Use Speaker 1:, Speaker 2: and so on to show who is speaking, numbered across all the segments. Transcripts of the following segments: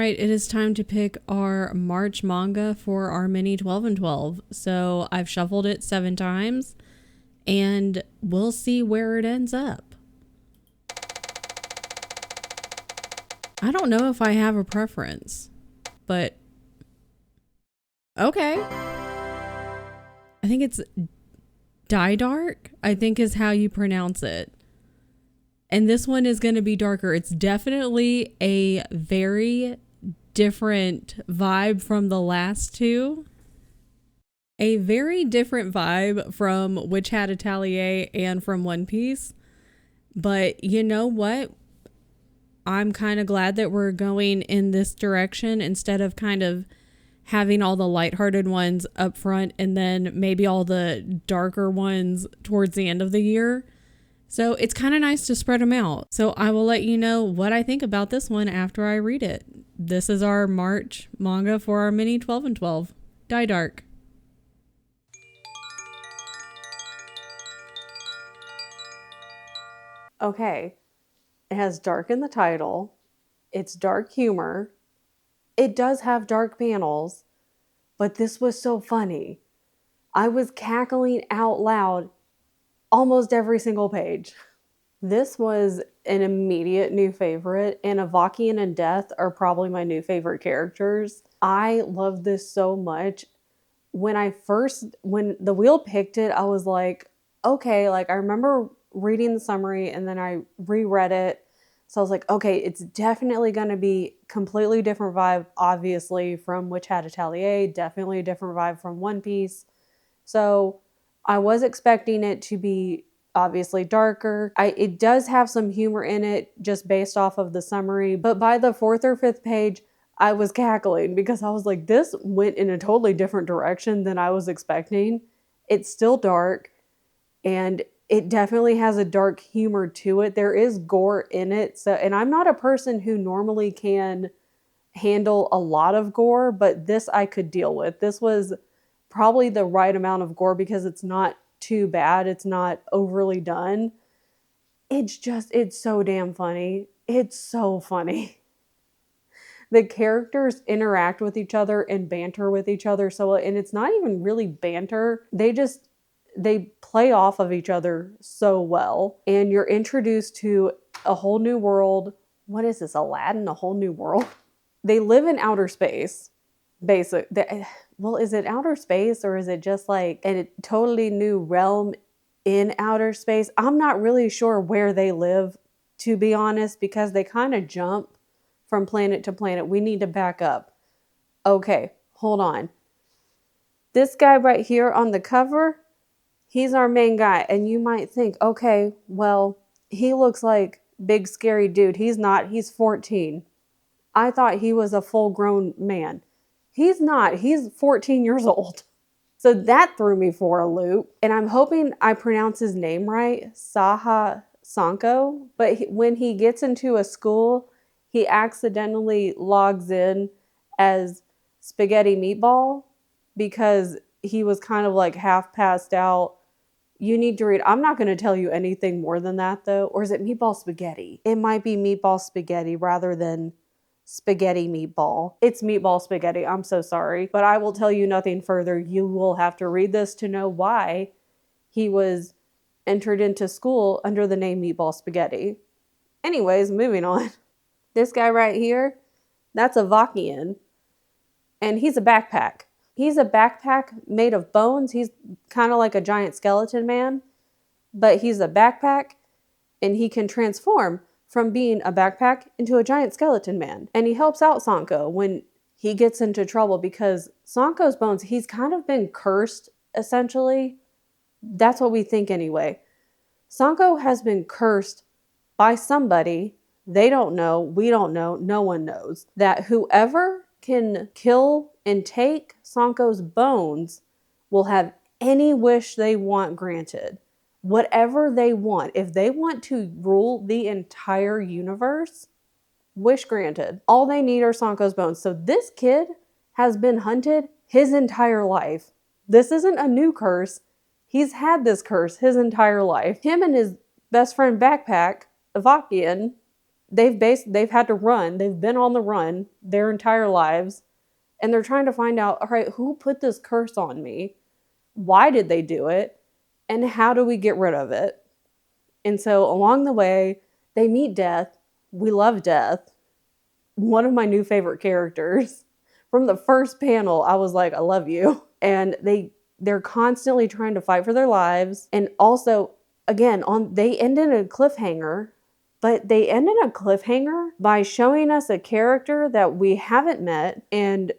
Speaker 1: right, it is time to pick our March manga for our mini 12 and 12. So I've shuffled it 7 times and we'll see where it ends up. I don't know if I have a preference, but okay. I think it's Dai Dark, I think is how you pronounce it. And this one is going to be darker. It's definitely a very different vibe from the last two. A very different vibe from Witch Hat Atelier and from One Piece. But you know what? I'm kind of glad that we're going in this direction instead of kind of having all the lighthearted ones up front and then maybe all the darker ones towards the end of the year. So it's kind of nice to spread them out. So I will let you know what I think about this one after I read it. This is our March manga for our mini 12 and 12. Dai Dark. Okay. It has dark in the title. It's dark humor. It does have dark panels, but this was so funny. I was cackling out loud almost every single page. This was an immediate new favorite, and Avakian and Death are probably my new favorite characters. I love this so much. When the wheel picked it, I was like, okay, like I remember reading the summary and then I reread it. So I was like, okay, it's definitely going to be completely different vibe, obviously, from Witch Hat Atelier, definitely a different vibe from One Piece. So I was expecting it to be obviously darker. It does have some humor in it just based off of the summary, but by the 4th or 5th page, I was cackling because I was like, this went in a totally different direction than I was expecting. It's still dark, and it definitely has a dark humor to it. There is gore in it. And I'm not a person who normally can handle a lot of gore, but this I could deal with. This was probably the right amount of gore because it's not too bad. It's not overly done. It's so damn funny. It's so funny. The characters interact with each other and banter with each other so well, and it's not even really banter. They play off of each other so well, and you're introduced to a whole new world. What is this, Aladdin? A whole new world? They live in outer space, basically. Well, is it outer space or is it just like a totally new realm in outer space? I'm not really sure where they live, to be honest, because they kind of jump from planet to planet. We need to back up. Okay, hold on. This guy right here on the cover, he's our main guy. And you might think, okay, well, he looks like big scary dude. He's not. He's 14. I thought he was a full-grown man. He's not. He's 14 years old. So that threw me for a loop. And I'm hoping I pronounce his name right, Saha Sanko. But when he gets into a school, he accidentally logs in as Spaghetti Meatball because he was kind of like half passed out. You need to read. I'm not going to tell you anything more than that, though. Or is it Meatball Spaghetti? It might be Meatball Spaghetti rather than Spaghetti Meatball. It's Meatball Spaghetti. I'm so sorry. But I will tell you nothing further. You will have to read this to know why he was entered into school under the name Meatball Spaghetti. Anyways, moving on. This guy right here, that's Avakian. And he's a backpack. He's a backpack made of bones. He's kind of like a giant skeleton man. But he's a backpack, and he can transform from being a backpack into a giant skeleton man. And he helps out Sanko when he gets into trouble because Sanko's bones, he's kind of been cursed, essentially. That's what we think anyway. Sanko has been cursed by somebody. They don't know. We don't know. No one knows. That whoever can kill and take Sanko's bones will have any wish they want granted. Whatever they want. If they want to rule the entire universe, wish granted. All they need are Sanko's bones. So this kid has been hunted his entire life. This isn't a new curse. He's had this curse his entire life. Him and his best friend Backpack, Avakian, they've had to run. They've been on the run their entire lives, and they're trying to find out, all right, who put this curse on me? Why did they do it? And how do we get rid of it? And so along the way, they meet death. We love death. One of my new favorite characters. From the first panel, I was like, I love you. And they're constantly trying to fight for their lives. And also, again, they end in a cliffhanger, but they end in a cliffhanger by showing us a character that we haven't met and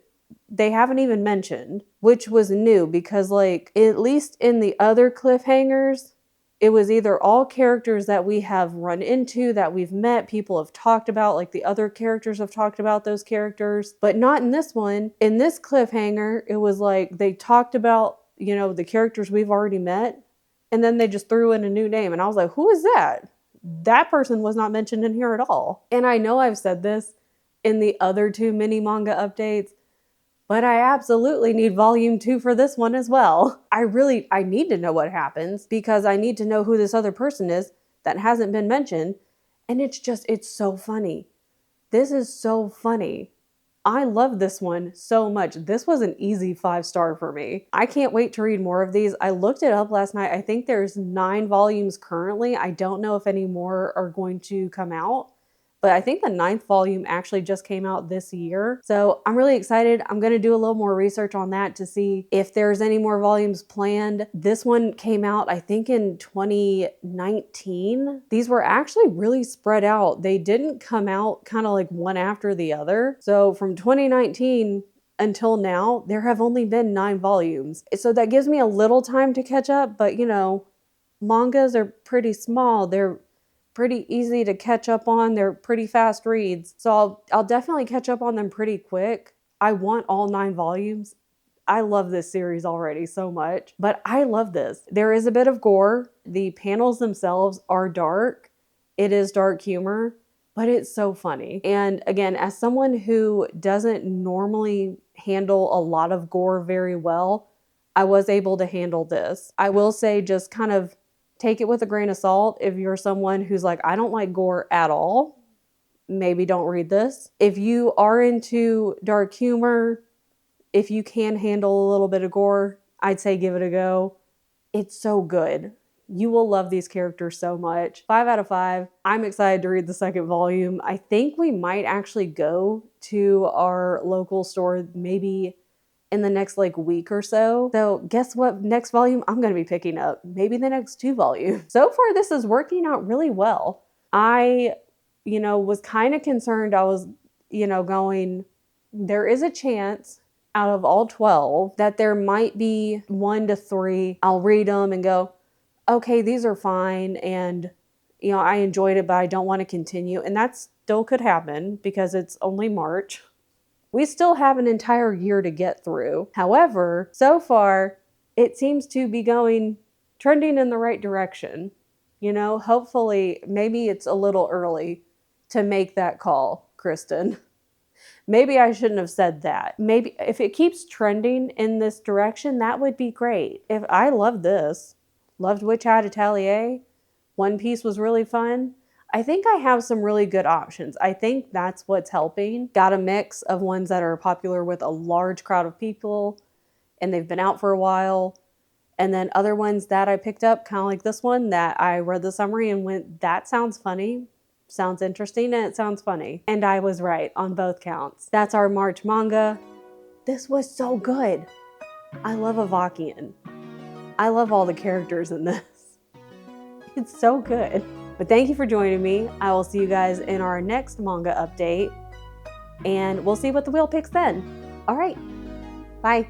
Speaker 1: they haven't even mentioned, which was new because, like, at least in the other cliffhangers, it was either all characters that we have run into, that we've met, people have talked about, like the other characters have talked about those characters, but not in this one. In this cliffhanger, it was like they talked about, the characters we've already met, and then they just threw in a new name. And I was like, who is that? That person was not mentioned in here at all. And I know I've said this in the other 2 mini manga updates, but I absolutely need volume 2 for this one as well. I need to know what happens because I need to know who this other person is that hasn't been mentioned. And it's so funny. This is so funny. I love this one so much. This was an easy 5-star for me. I can't wait to read more of these. I looked it up last night. I think there's 9 volumes currently. I don't know if any more are going to come out. But I think the 9th volume actually just came out this year. So I'm really excited. I'm going to do a little more research on that to see if there's any more volumes planned. This one came out, I think, in 2019. These were actually really spread out. They didn't come out kind of like one after the other. So from 2019 until now, there have only been 9 volumes. So that gives me a little time to catch up. But, mangas are pretty small. They're pretty easy to catch up on. They're pretty fast reads. So I'll definitely catch up on them pretty quick. I want all 9 volumes. I love this series already so much, but I love this. There is a bit of gore. The panels themselves are dark. It is dark humor, but it's so funny. And again, as someone who doesn't normally handle a lot of gore very well, I was able to handle this. I will say, just kind of take it with a grain of salt. If you're someone who's like, I don't like gore at all, maybe don't read this. If you are into dark humor, if you can handle a little bit of gore, I'd say give it a go. It's so good. You will love these characters so much. 5 out of 5. I'm excited to read the 2nd volume. I think we might actually go to our local store maybe in the next week or so. So guess what next volume I'm going to be picking up? Maybe the next 2 volumes. So far, this is working out really well. I, was kind of concerned. I was, going, there is a chance out of all 12 that there might be 1 to 3. I'll read them and go, okay, these are fine. And, I enjoyed it, but I don't want to continue. And that still could happen because it's only March. We still have an entire year to get through. However, so far, it seems to be trending in the right direction. Hopefully, maybe it's a little early to make that call, Kristen. Maybe I shouldn't have said that. Maybe if it keeps trending in this direction, that would be great. If I love this, loved Witch Hat Atelier, One Piece was really fun. I think I have some really good options. I think that's what's helping. Got a mix of ones that are popular with a large crowd of people and they've been out for a while. And then other ones that I picked up, kind of like this one, that I read the summary and went, that sounds funny, sounds interesting, and it sounds funny. And I was right on both counts. That's our March manga. This was so good. I love Avakian. I love all the characters in this. It's so good. But thank you for joining me. I will see you guys in our next manga update, and we'll see what the wheel picks then. All right, bye.